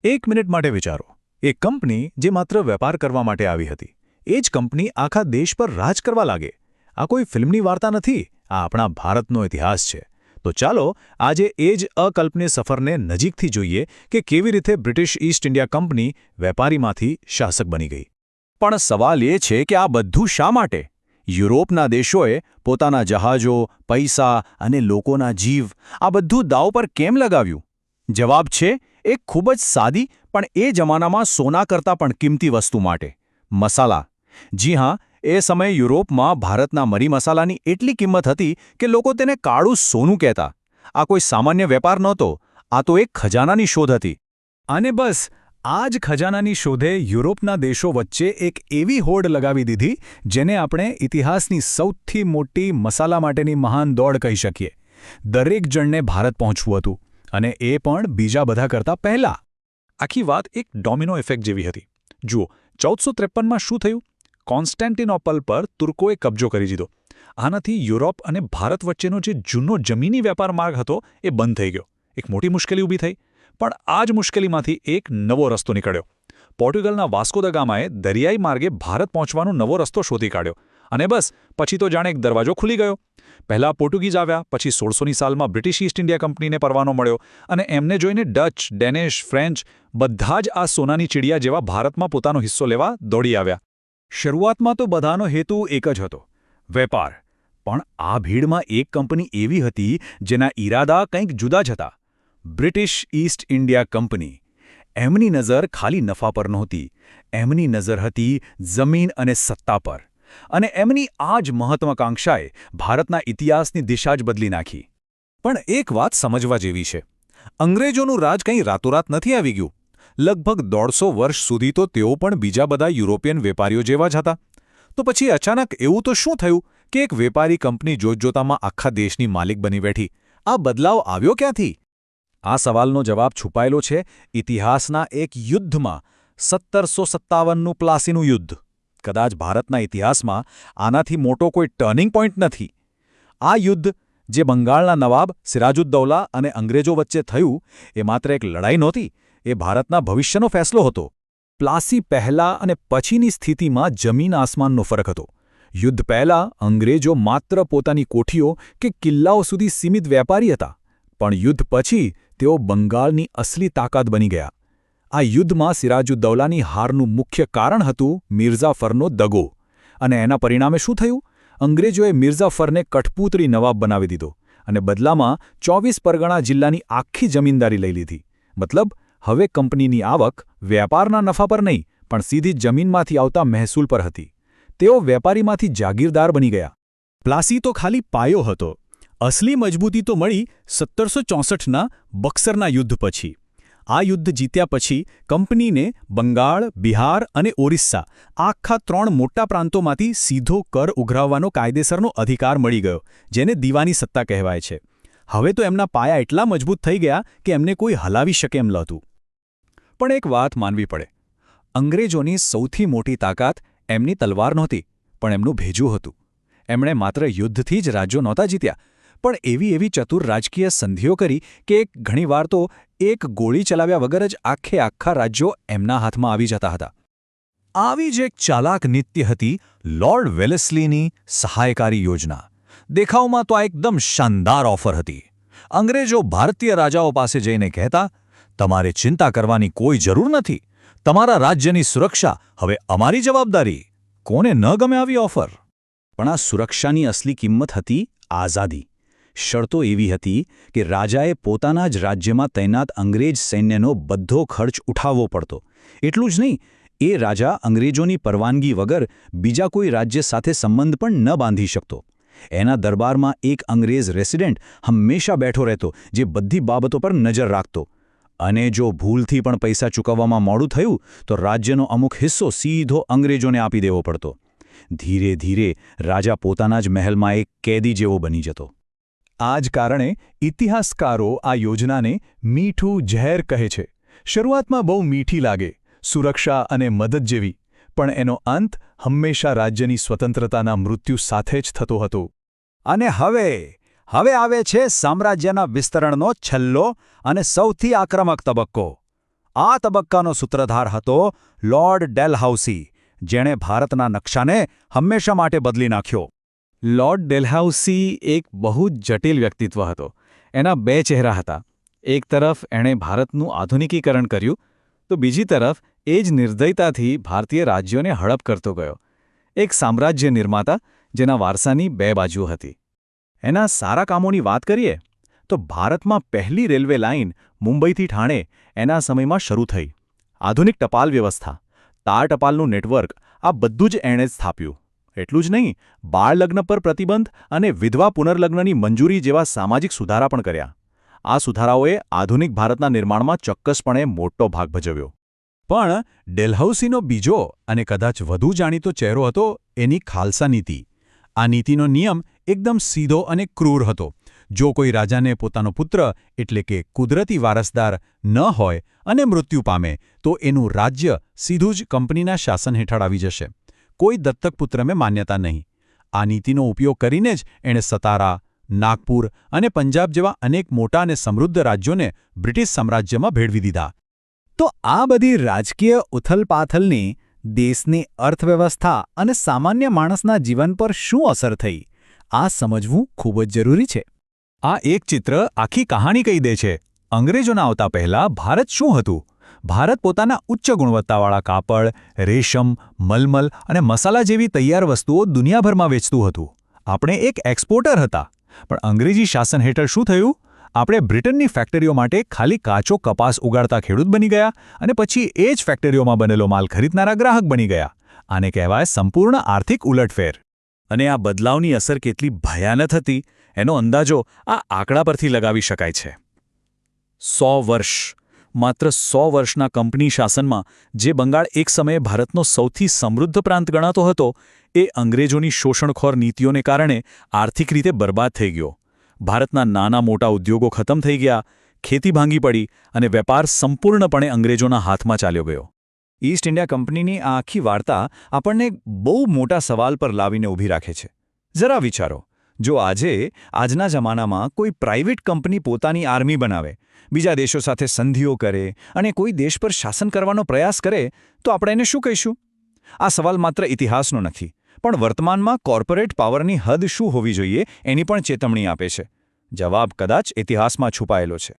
એક મિનિટ માટે વિચારો, એક કંપની જે માત્ર વેપાર કરવા માટે આવી હતી, એ જ કંપની આખા દેશ પર રાજ કરવા લાગે. આ કોઈ ફિલ્મની વાર્તા નથી, આ આપણા ભારતનો ઇતિહાસ છે. તો ચાલો આજે એ જ અકલ્પનીય સફરને નજીકથી જોઈએ કે કેવી રીતે બ્રિટિશ ઈસ્ટ ઇન્ડિયા કંપની વેપારીમાંથી શાસક બની ગઈ. પણ સવાલ એ છે કે આ બધું શા માટે? યુરોપના દેશોએ પોતાના જહાજો, પૈસા અને લોકોના જીવ આ બધું દાવ પર કેમ લગાવ્યું? જવાબ છે એક ખૂબ જ સાદી પણ એ જમાનામાં સોના કરતાં પણ કિંમતી વસ્તુ માટે: મસાલા. જી હા, એ સમયે યુરોપમાં ભારતના મરી મસાલાની એટલી કિંમત હતી કે લોકો તેને કાળું સોનું કહેતા. આ કોઈ સામાન્ય વેપાર નહોતો, આ તો એક ખજાનાની શોધ હતી. અને બસ આ જ ખજાનાની શોધે યુરોપના દેશો વચ્ચે એક એવી હોડ લગાવી દીધી જેને આપણે ઇતિહાસની સૌથી મોટી મસાલા માટેની મહાન દોડ કહી શકીએ. દરેક જણને ભારત પહોંચવું હતું, અને એ પણ બીજા બધા કરતાં પહેલાં. આખી વાત એક ડોમિનો ઇફેક્ટ જેવી હતી. જુઓ, 1453માં શું થયું? કોન્સ્ટેન્ટિનોપલ પર તુર્કોએ કબજો કરી દીધો. આનાથી યુરોપ અને ભારત વચ્ચેનો જે જૂનો જમીની વેપાર માર્ગ હતો એ બંધ થઈ ગયો. એક મોટી મુશ્કેલી ઊભી થઈ. પણ આ જ મુશ્કેલીમાંથી એક નવો રસ્તો નીકળ્યો. પોર્ટુગલના વાસ્કો દ ગામાએ દરિયાઈ માર્ગે ભારત પહોંચવાનો નવો રસ્તો શોધી કાઢ્યો. અને બસ પછી તો જાણે એક દરવાજો ખુલી ગયો. પહેલાં પોર્ટુગીઝ આવ્યા, પછી 1600ની સાલમાં બ્રિટિશ ઈસ્ટ ઇન્ડિયા કંપનીને પરવાનો મળ્યો, અને એમને જોઈને ડચ, ડેનિશ, ફ્રેન્ચ બધા જ આ સોનાની ચીડિયા જેવા ભારતમાં પોતાનો હિસ્સો લેવા દોડી આવ્યા. શરૂઆતમાં તો બધાનો હેતુ એક જ હતો: વેપાર. પણ આ ભીડમાં એક કંપની એવી હતી જેના ઈરાદા કંઈક જુદા જ હતા: બ્રિટિશ ઈસ્ટ ઇન્ડિયા કંપની. એમની નજર ખાલી નફા પર નહોતી, એમની નજર હતી જમીન અને સત્તા પર. અને એમની આ જ મહત્વાકાંક્ષાએ ભારતના ઇતિહાસની દિશા જ બદલી નાખી. પણ એક વાત સમજવા જેવી છે: અંગ્રેજોનું રાજ કંઈ રાતોરાત નથી આવી ગયું. લગભગ 150 વર્ષ સુધી તો તેઓ પણ બીજા બધા યુરોપિયન વેપારીઓ જેવા જ હતા. તો પછી અચાનક એવું તો શું થયું કે એક વેપારી કંપની જોતજોતામાં આખા દેશની માલિક બની બેઠી? આ બદલાવ આવ્યો ક્યાંથી? આ સવાલનો જવાબ છુપાયેલો છે ઇતિહાસના એક યુદ્ધમાં: 1757નું પ્લાસીનું યુદ્ધ. કદાચ ભારતના ઇતિહાસમાં આનાથી મોટો કોઈ ટર્નિંગ પોઈન્ટ નથી. આ યુદ્ધ, જે બંગાળના નવાબ સિરાજુદ્દૌલા અને અંગ્રેજો વચ્ચે થયું, એ માત્ર એક લડાઈ નહોતી, એ ભારતના ભવિષ્યનો ફેસલો હતો. પ્લાસી પહેલાં અને પછીની સ્થિતિમાં જમીન આસમાનનો ફરક હતો. યુદ્ધ પહેલાં અંગ્રેજો માત્ર પોતાની કોઠીઓ કે કિલ્લાઓ સુધી સીમિત વેપારી હતા, પણ યુદ્ધ પછી તેઓ બંગાળની અસલી તાકાત બની ગયા. આ યુદ્ધમાં સિરાજુદ્દૌલાની હારનું મુખ્ય કારણ હતું મિર્ઝાફરનો દગો. અને એના પરિણામે શું થયું? અંગ્રેજોએ મિર્ઝાફરને કઠપૂતળી નવાબ બનાવી દીધો અને બદલામાં 24 પરગણા જિલ્લાની આખી જમીનદારી લઈ લીધી. મતલબ, હવે કંપનીની આવક વેપારના નફા પર નહીં, પણ સીધી જમીનમાંથી આવતા મહેસૂલ પર હતી. તેઓ વેપારીમાંથી જાગીરદાર બની ગયા. પ્લાસી તો ખાલી પાયો હતો. અસલી મજબૂતી તો મળી 1764ના બક્સરના યુદ્ધ પછી. આ યુદ્ધ જીત્યા પછી કંપનીને બંગાળ, બિહાર અને ઓરિસ્સા આખા 3 મોટા પ્રાંતોમાંથી સીધો કર ઉઘરાવવાનો કાયદેસરનો અધિકાર મળી ગયો, જેને દીવાની સત્તા કહેવાય છે. હવે તો એમના પાયા એટલા મજબૂત થઈ ગયા કે એમને કોઈ હલાવી શકે એમ નહોતું. પણ એક વાત માનવી પડે: અંગ્રેજોની સૌથી મોટી તાકાત એમની તલવાર નહોતી, પણ એમનું ભેજું હતું. એમણે માત્ર યુદ્ધથી જ રાજ્યો નહોતા જીત્યા, પણ એવી ચતુર રાજકીય સંધિઓ કરી કે ઘણીવાર તો એક ગોળી ચલાવ્યા વગર જ આખા રાજ્યો એમના હાથમાં આવી જતા હતા. આવી જ એક ચાલાક નીતિ હતી લોર્ડ વેલેસ્લીની સહાયકારી યોજના. દેખાવમાં તો આ એકદમ શાનદાર ઓફર હતી. અંગ્રેજો ભારતીય રાજાઓ પાસે જઈને કહેતા, તમારે ચિંતા કરવાની કોઈ જરૂર નથી, તમારા રાજ્યની સુરક્ષા હવે અમારી જવાબદારી. કોને ન ગમે આવી ઓફર? પણ આ સુરક્ષાની અસલી કિંમત હતી આઝાદી. શરતો એવી હતી કે રાજાએ પોતાના જ રાજ્યમાં તૈનાત અંગ્રેજ સૈન્યનો બધો ખર્ચ ઉઠાવવો પડતો. એટલું જ નહીં, એ રાજા અંગ્રેજોની પરવાનગી વગર બીજા કોઈ રાજ્ય સાથે સંબંધ પણ ન બાંધી શકતો. એના દરબારમાં એક અંગ્રેજ રેસિડેન્ટ હંમેશા બેઠો રહેતો, જે બધી બાબતો પર નજર રાખતો. અને જો ભૂલથી પણ પૈસા ચૂકવવામાં મોડું થયું તો રાજ્યનો અમુક હિસ્સો સીધો અંગ્રેજોને આપી દેવો પડતો. ધીરે ધીરે રાજા પોતાના જ મહેલમાં એક કેદી જેવો બની જતો. આ જ કારણે ઇતિહાસકારો આ યોજનાને મીઠું ઝેર કહે છે. શરૂઆતમાં બહુ મીઠી લાગે, સુરક્ષા અને મદદ જેવી, પણ એનો અંત હંમેશા રાજ્યની સ્વતંત્રતાના મૃત્યુ સાથે જ થતો હતો. અને હવે આવે છે સામ્રાજ્યના વિસ્તરણનો છેલ્લો અને સૌથી આક્રમક તબક્કો: આ તબક્કાનો સૂત્રધાર હતો લોર્ડ ડેલહાઉસી, જેણે ભારતના નકશાને હંમેશા માટે બદલી નાખ્યો. લોર્ડ ડેલહાઉસી એક બહુ જ જટિલ વ્યક્તિત્વ હતો. એના બે ચહેરા હતા. એક તરફ એણે ભારતનું આધુનિકીકરણ કર્યું, તો બીજી તરફ એ જ નિર્દયતાથી ભારતીય રાજ્યોને હડપ કરતો ગયો. એક સામ્રાજ્ય નિર્માતા જેના વારસાની બે બાજુઓ હતી. એના સારા કામોની વાત કરીએ તો ભારતમાં પહેલી રેલવે લાઇન મુંબઈથી ઠાણે એના સમયમાં શરૂ થઈ. આધુનિક ટપાલ વ્યવસ્થા, તાર ટપાલનું નેટવર્ક, આ બધું જ એણે જ સ્થાપ્યું. એટલું જ નહીં, બાળ લગ્ન પર પ્રતિબંધ અને વિધવા પુનર્લગ્નની મંજૂરી જેવા સામાજિક સુધારા પણ કર્યા. આ સુધારાઓએ આધુનિક ભારતના નિર્માણમાં ચોક્કસપણે મોટો ભાગ ભજવ્યો. પણ ડેલહાઉસીનો બીજો અને કદાચ વધુ જાણીતો ચહેરો હતો એની ખાલસા નીતિ. આ નીતિનો નિયમ એકદમ સીધો અને ક્રૂર હતો. જો કોઈ રાજાને પોતાનો પુત્ર એટલે કે કુદરતી વારસદાર ન હોય અને મૃત્યુ પામે તો એનું રાજ્ય સીધું જ કંપનીના શાસન હેઠળ આવી જશે. કોઈ દત્તક પુત્રને માન્યતા નહીં. આ નીતિનો ઉપયોગ કરીને જ એણે સતારા, નાગપુર અને પંજાબ જેવા અનેક મોટા અને સમૃદ્ધ રાજ્યોને બ્રિટિશ સામ્રાજ્યમાં ભેળવી દીધા. તો આ બધી રાજકીય ઉથલપાથલની દેશની અર્થવ્યવસ્થા અને સામાન્ય માણસના જીવન પર શું અસર થઈ, આ સમજવું ખૂબ જ જરૂરી છે. આ એક ચિત્ર આખી કહાણી કહી દે છે. અંગ્રેજોના આવતા પહેલાં ભારત શું હતું? ભારત પોતાના ઉચ્ચ ગુણવત્તાવાળા કાપડ, રેશમ, મલમલ અને મસાલા જેવી તૈયાર વસ્તુઓ દુનિયાભરમાં વેચતું હતું. આપણે એક એક્સપોર્ટર હતા. પણ અંગ્રેજી શાસન હેઠળ શું થયું? આપણે બ્રિટનની ફેક્ટરીઓ માટે ખાલી કાચો કપાસ ઉગાડતા ખેડૂત બની ગયા અને પછી એ જ ફેક્ટરીઓમાં બનેલો માલ ખરીદનારા ગ્રાહક બની ગયા. આને કહેવાય સંપૂર્ણ આર્થિક ઉલટફેર. અને આ બદલાવની અસર કેટલી ભયાનક હતી એનો અંદાજો આ આંકડા પરથી લગાવી શકાય છે. 100 વર્ષ, માત્ર 100 વર્ષના કંપની શાસનમાં જે બંગાળ એક સમયે ભારતનો સૌથી સમૃદ્ધ પ્રાંત ગણાતો હતો, એ અંગ્રેજોની શોષણખોર નીતિઓને કારણે આર્થિક રીતે બરબાદ થઈ ગયો. ભારતના નાના મોટા ઉદ્યોગો ખતમ થઈ ગયા, ખેતી ભાંગી પડી અને વેપાર સંપૂર્ણપણે અંગ્રેજોના હાથમાં ચાલ્યો ગયો. ઈસ્ટ ઇન્ડિયા કંપનીની આ આખી વાર્તા આપણને બહુ મોટા સવાલ પર લાવીને ઊભી રાખે છે. જરા વિચારો, જો આજના જમાનામાં કોઈ પ્રાઇવેટ કંપની પોતાની આર્મી બનાવે, બીજા દેશો સાથે સંધિઓ કરે અને કોઈ દેશ પર શાસન કરવાનો પ્રયાસ કરે, તો આપણે એને શું કહીશું? આ સવાલ માત્ર ઇતિહાસનો નથી, પણ વર્તમાનમાં કોર્પોરેટ પાવરની હદ શું હોવી જોઈએ એની પણ ચેતવણી આપે છે. જવાબ કદાચ ઇતિહાસમાં છુપાયેલો છે.